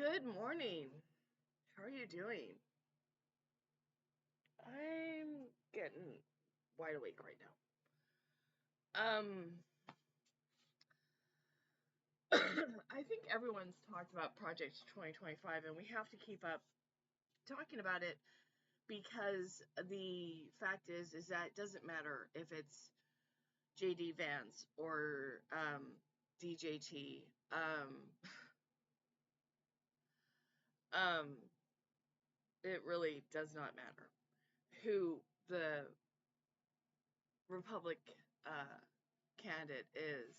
Good morning. How are you doing? I'm getting wide awake right now. I think everyone's talked about Project 2025, and we have to keep up talking about it because the fact is that it doesn't matter if it's JD Vance or DJT. Um, it really does not matter who the Republic uh, candidate is.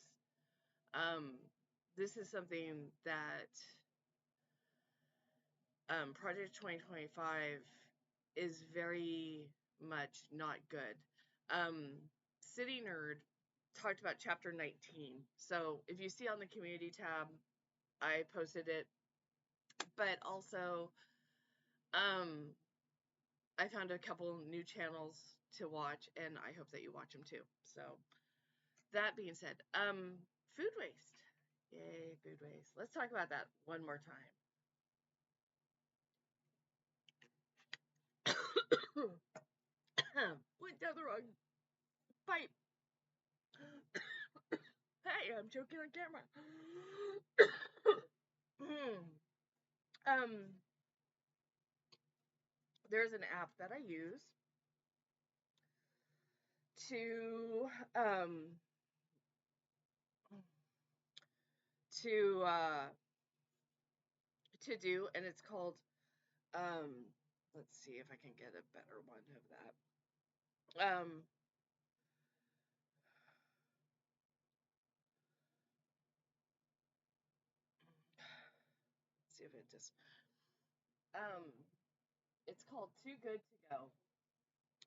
Um, this is something that Project 2025 is very much not good. Um, City Nerd talked about chapter 19. So if you see on the community tab, I posted it, but also um, I found a couple new channels to watch, and I hope that you watch them too. So that being said, food waste. Yay, food waste. Let's talk about that one more time. Went down the wrong pipe. Hey, I'm joking on camera. um, there's an app that I use to um to uh to do, and it's called um. Let's see if I can get a better one of that. See if it just um. It's called Too Good to Go.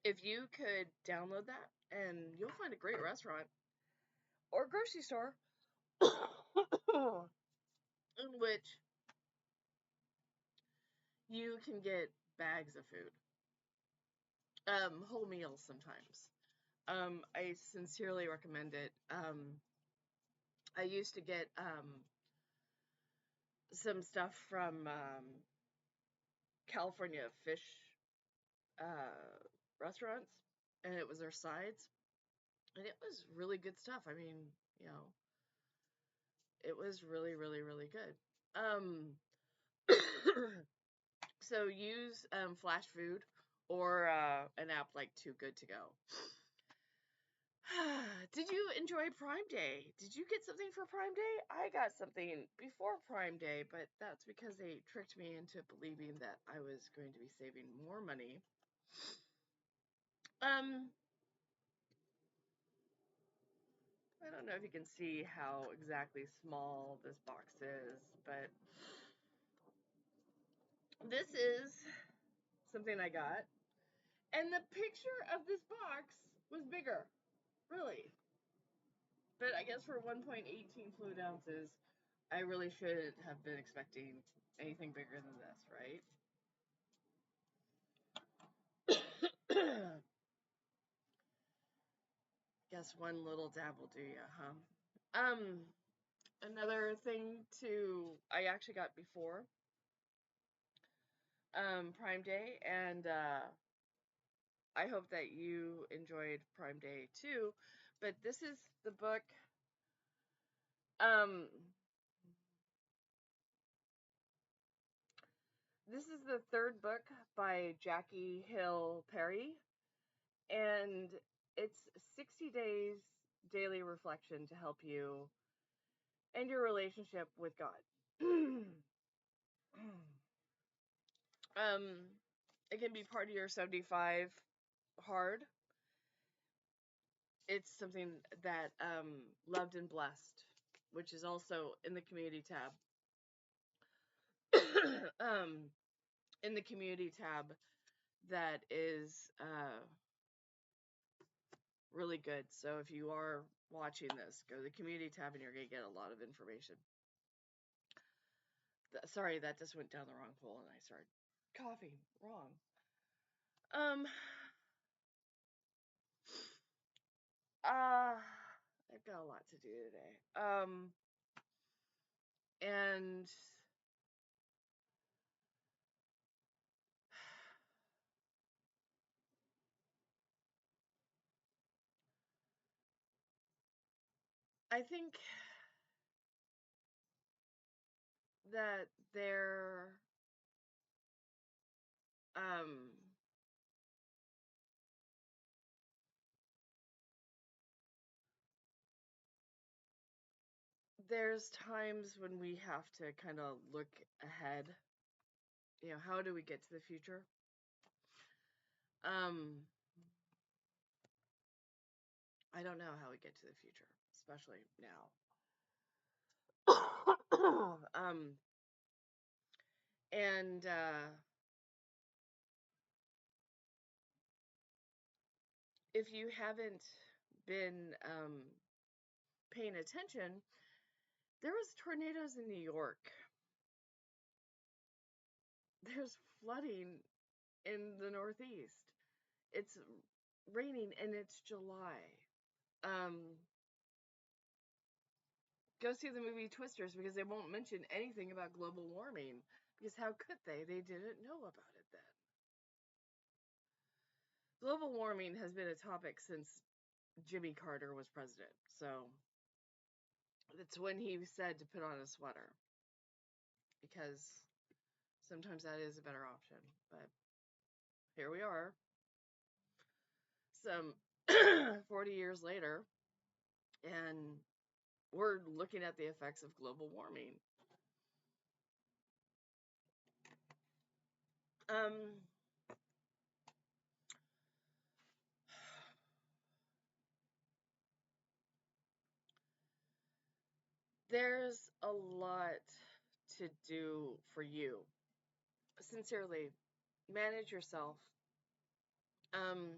If you could download that, and you'll find a great restaurant or grocery store in which you can get bags of food, whole meals sometimes. I sincerely recommend it. I used to get some stuff from California fish uh, restaurants, and it was their sides, and it was really good stuff. I mean, you know, it was really, really, really good. Um, so use Flash Food or an app like Too Good to Go. Did you enjoy Prime Day? Did you get something for Prime Day? I got something before Prime Day, but that's because they tricked me into believing that I was going to be saving more money. Um, I don't know if you can see how exactly small this box is, but this is something I got. And the picture of this box was bigger, really. But I guess for 1.18 fluid ounces, I really shouldn't have been expecting anything bigger than this, right? Guess one little dab will do ya, huh? Another thing I actually got before Prime Day, and I hope that you enjoyed Prime Day too. But this is the book. Um, this is the third book by Jackie Hill Perry, and it's 60 days daily reflection to help you and your relationship with God. um, it can be part of your 75 hard. It's something that loved and blessed, which is also in the community tab. um, in the community tab, that is really good. So if you are watching this, go to the community tab and you're gonna get a lot of information. Sorry, that just went down the wrong hole and I started coughing wrong. Um, I've got a lot to do today. And I think that um, there's times when we have to kind of look ahead. How do we get to the future? Um, I don't know how we get to the future, especially now. And if you haven't been paying attention, there was tornadoes in New York. There's flooding in the Northeast. It's raining and it's July. Um, Go see the movie Twisters because they won't mention anything about global warming. Because how could they? They didn't know about it then. Global warming has been a topic since Jimmy Carter was president. So that's when he said to put on a sweater. Because sometimes that is a better option. But here we are, some 40 years later, and we're looking at the effects of global warming. Um, there's a lot to do for you. Sincerely, manage yourself. Um,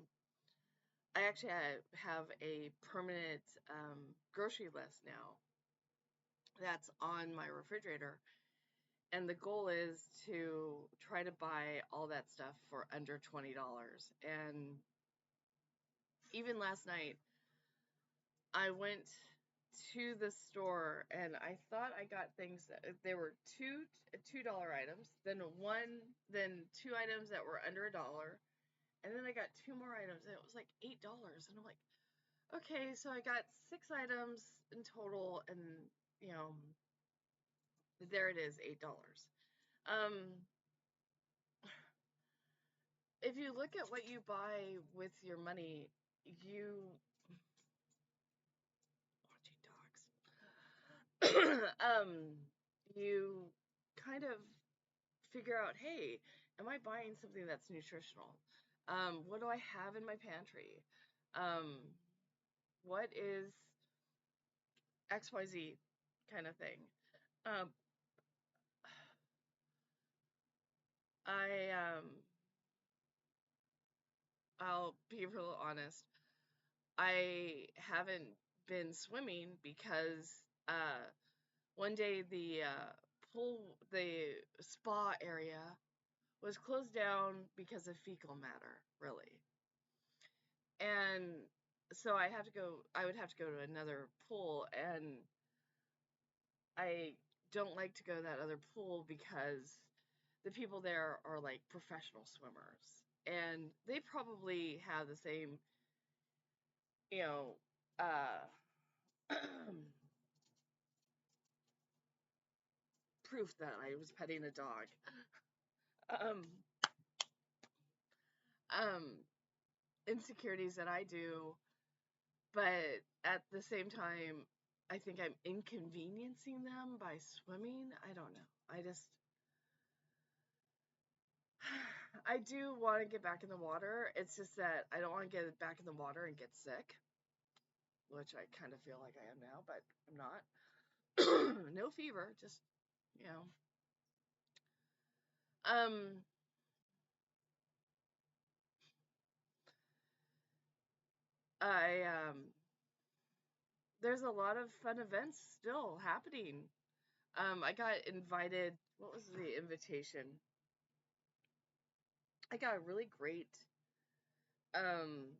I actually have a permanent grocery list now that's on my refrigerator. And the goal is to try to buy all that stuff for under $20. And even last night, I went to the store and I thought I got things that there were $2 items, then two items that were under $1, and then I got two more items and it was like $8. And I'm like, okay, so I got six items in total, and you know, there it is, $8. Um, if you look at what you buy with your money, you watching dogs. You kind of figure out, hey, am I buying something that's nutritional? What do I have in my pantry? Um, what is XYZ kind of thing? Um, I I'll be real honest. I haven't been swimming because one day the spa area was closed down because of fecal matter, really. And so I would have to go to another pool, and I don't like to go to that other pool because the people there are like professional swimmers, and they probably have the same, you know, proof that I was petting a dog. Um, um, Insecurities that I do, but at the same time, I think I'm inconveniencing them by swimming. I don't know. I do want to get back in the water. It's just that I don't want to get back in the water and get sick, which I kind of feel like I am now, but I'm not. No fever, just, you know. Um, I There's a lot of fun events still happening. I got invited. What was the invitation? I got a really great um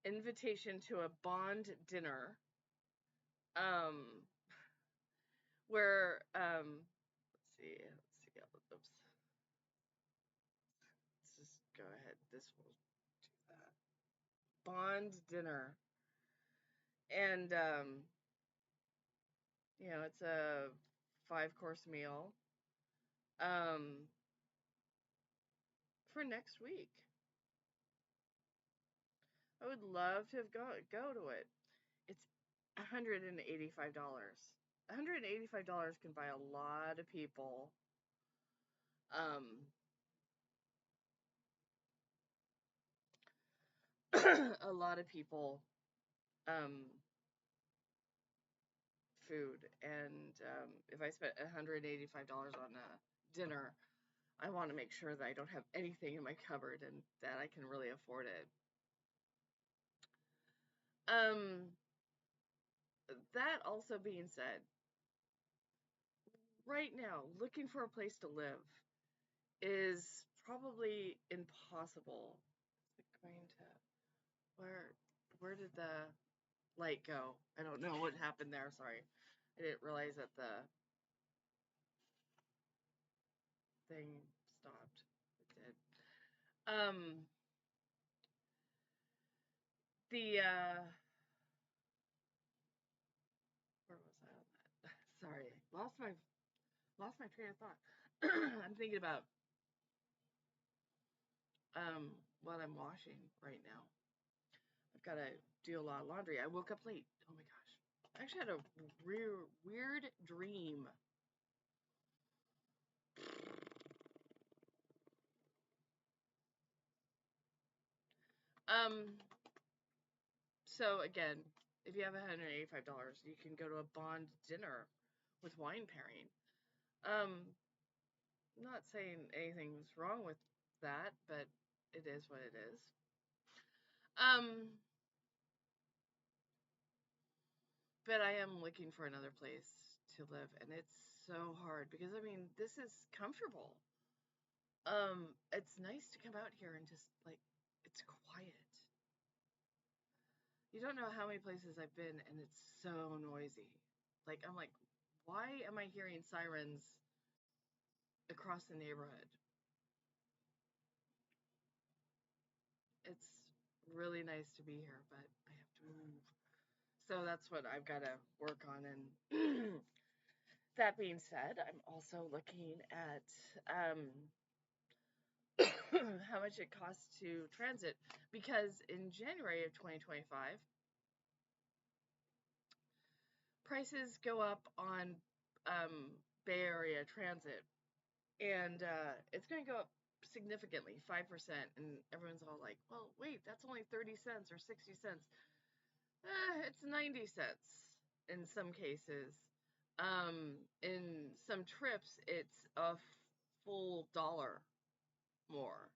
invitation to a bond dinner um where let's see, oops, let's just go ahead, this will do that. Bond dinner, And it's a 5-course meal um for next week. I would love to have go to it. It's $185. $185 can buy a lot of people um a lot of people um food. And if I spent $185 on a dinner, I want to make sure that I don't have anything in my cupboard and that I can really afford it. Um, that also being said, right now, looking for a place to live is probably impossible. Is it going to where did the light go? I don't know what happened there. Sorry, I didn't realize that the thing stopped. It did. Um, the where was I on that? Sorry, lost my train of thought. I'm thinking about what I'm washing right now. I've got to do a lot of laundry. I woke up late. Oh my gosh. I actually had a weird dream. Um, so again, if you have $185, you can go to a bond dinner with wine pairing. I'm not saying anything's wrong with that, but it is what it is. Um, but I am looking for another place to live, and it's so hard because I mean, this is comfortable. It's nice to come out here and just like it's quiet. You don't know how many places I've been and it's so noisy. Like I'm like, why am I hearing sirens across the neighborhood? It's really nice to be here, but I have to move. So that's what I've got to work on. And that being said, I'm also looking at how much it costs to transit because in January of 2025, prices go up on Bay Area transit, and it's going to go up significantly, 5%. And everyone's all like, well, wait, that's only 30 cents or 60 cents. It's 90 cents in some cases. In some trips, it's a full dollar more.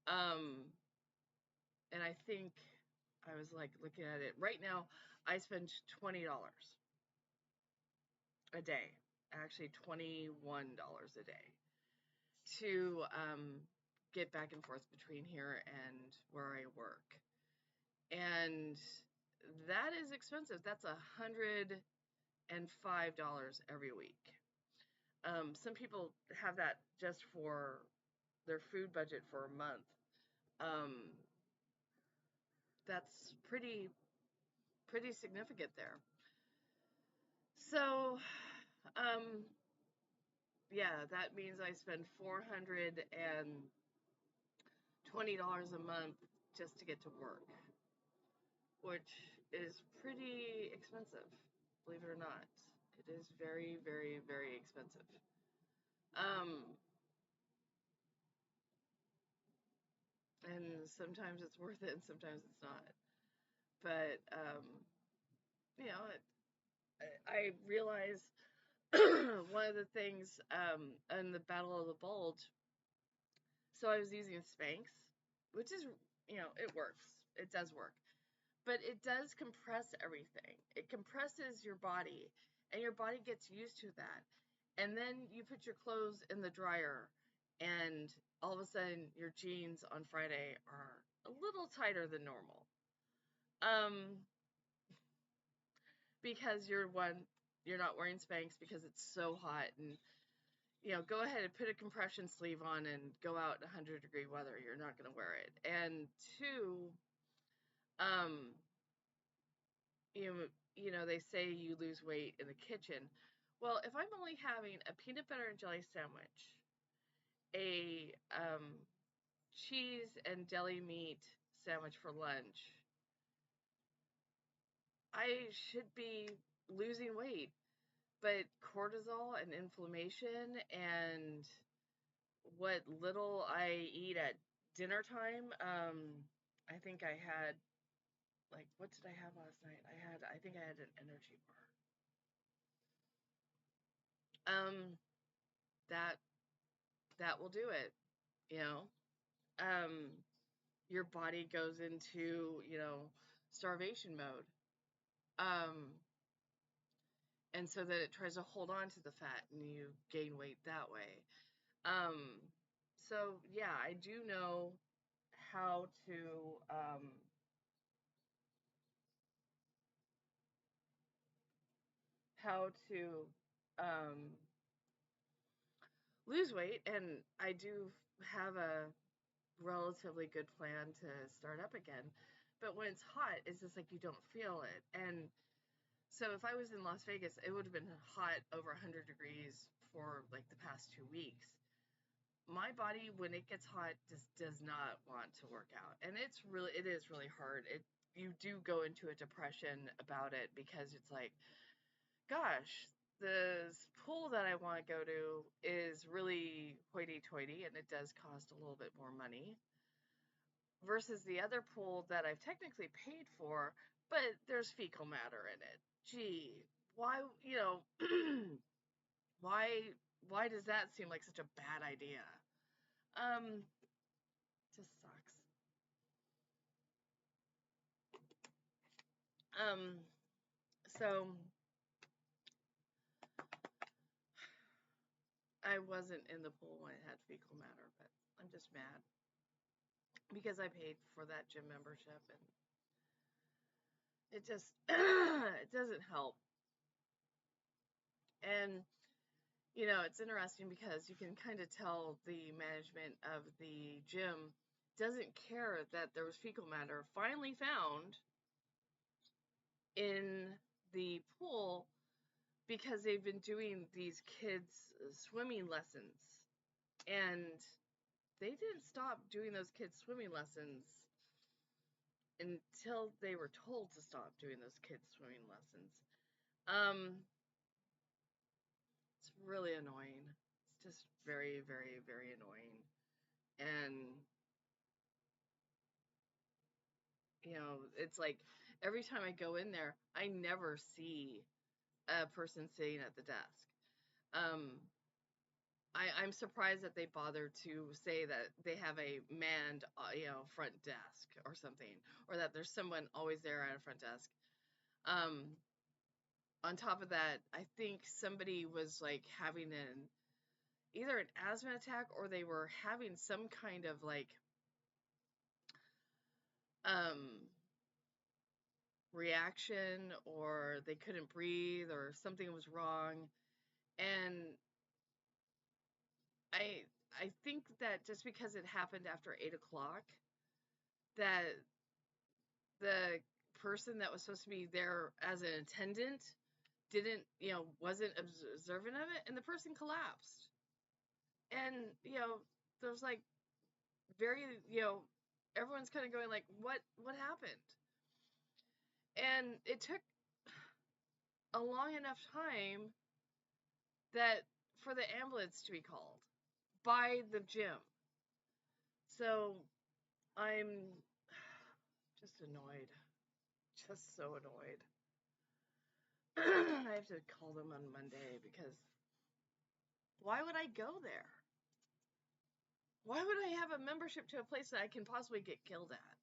Um, and I think I was like looking at it right now. I spend $20 a day, actually $21 a day to get back and forth between here and where I work. And that is expensive. That's $105 every week. Some people have that just for their food budget for a month. Um, that's pretty significant there. So, um, yeah, that means I spend $420 a month just to get to work, which is pretty expensive, believe it or not. It is very, very, very expensive. Um, and sometimes it's worth it, and sometimes it's not. But you know, I realize one of the things in the Battle of the Bulge. So I was using Spanx, which is it works. It does work. But it does compress everything. It compresses your body, and your body gets used to that. And then you put your clothes in the dryer, and all of a sudden your jeans on Friday are a little tighter than normal. Um, because you're not wearing Spanx because it's so hot, and go ahead and put a compression sleeve on and go out in 100-degree weather. You're not going to wear it. And two, um, you know, they say you lose weight in the kitchen. Well, if I'm only having a peanut butter and jelly sandwich, a cheese and deli meat sandwich for lunch, I should be losing weight. But cortisol and inflammation and what little I eat at dinner time, I think I had, like, what did I have last night? I think I had an energy bar. That that will do it, you know. Um, your body goes into, starvation mode. Um, and so that it tries to hold on to the fat and you gain weight that way. Um, so yeah, I do know how to how to um, lose weight, and I do have a relatively good plan to start up again. But when it's hot, it's just like you don't feel it. And so if I was in Las Vegas, it would have been hot over 100 degrees for like the past 2 weeks. My body, when it gets hot, just does not want to work out, and it is really hard. You do go into a depression about it because it's like, gosh, this pool that I want to go to is really hoity-toity, and it does cost a little bit more money versus the other pool that I've technically paid for, but there's fecal matter in it. Gee, why, why, why does that seem like such a bad idea? Um, just sucks. Um, so I wasn't in the pool when it had fecal matter, but I'm just mad because I paid for that gym membership and it just it doesn't help. And it's interesting because you can kind of tell the management of the gym doesn't care that there was fecal matter finally found in the pool because they've been doing these kids swimming lessons, and they didn't stop doing those kids swimming lessons until they were told to stop doing those kids swimming lessons. um it's really annoying. It's just very, very, very annoying. And it's like every time I go in there, I never see a person sitting at the desk. um I'm surprised that they bother to say that they have a manned, front desk or something, or that there's someone always there at a front desk. Um, on top of that, I think somebody was like having either an asthma attack or they were having some kind of like um, reaction, or they couldn't breathe, or something was wrong. And I I think that just because it happened after 8 o'clock, that the person that was supposed to be there as an attendant didn't, wasn't observant of it, and the person collapsed. And there's like very, everyone's kind of going like, what happened? And it took a long enough time that for the ambulance to be called by the gym. So I'm just annoyed, just so annoyed. I have to call them on Monday because why would I go there? Why would I have a membership to a place that I can possibly get killed at?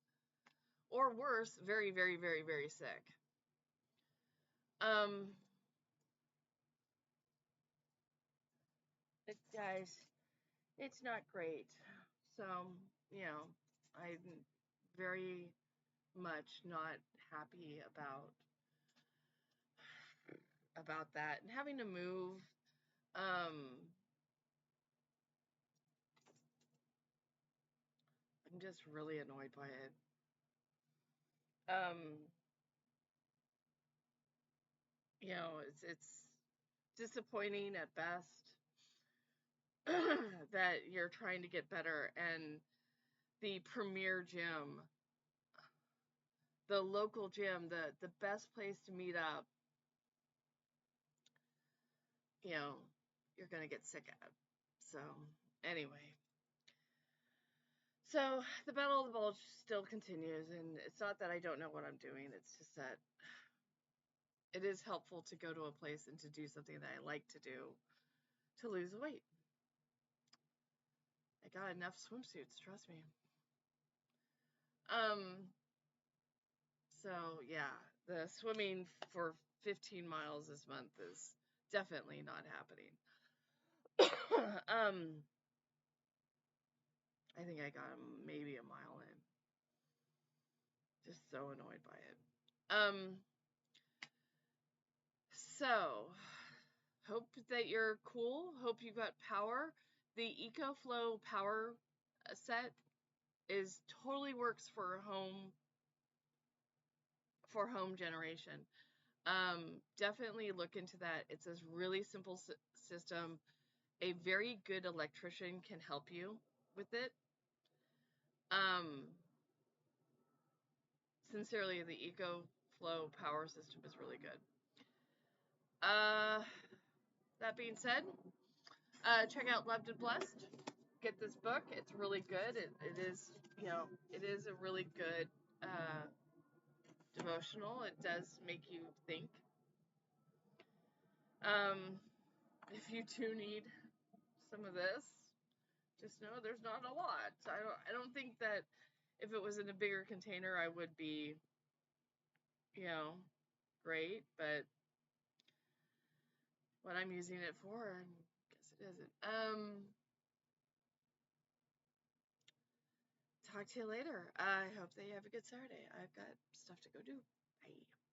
Or worse, very, very, very, very sick. Um, guys, it's not great. So, I'm very much not happy about that and having to move. I'm just really annoyed by it. Um, it's disappointing at best that you're trying to get better and the premier gym, the local gym, the best place to meet up, you know, you're gonna get sick at. So anyway, so the Battle of the Bulge still continues, and it's not that I don't know what I'm doing. It's just that it is helpful to go to a place and to do something that I like to do to lose weight. I got enough swimsuits, trust me. Um, so yeah, the swimming for 15 miles this month is definitely not happening. I think I got maybe a mile in. Just so annoyed by it. So hope that you're cool. Hope you got power. The EcoFlow power set is totally works for home generation. Definitely look into that. It's a really simple system. A very good electrician can help you with it. Sincerely, the EcoFlow power system is really good. That being said, check out Loved and Blessed. Get this book. It's really good. It is, it is a really good devotional. It does make you think. If you do need some of this, just know there's not a lot. I don't think that if it was in a bigger container, I would be, great. But what I'm using it for, I guess it isn't. Talk to you later. I hope that you have a good Saturday. I've got stuff to go do. Bye.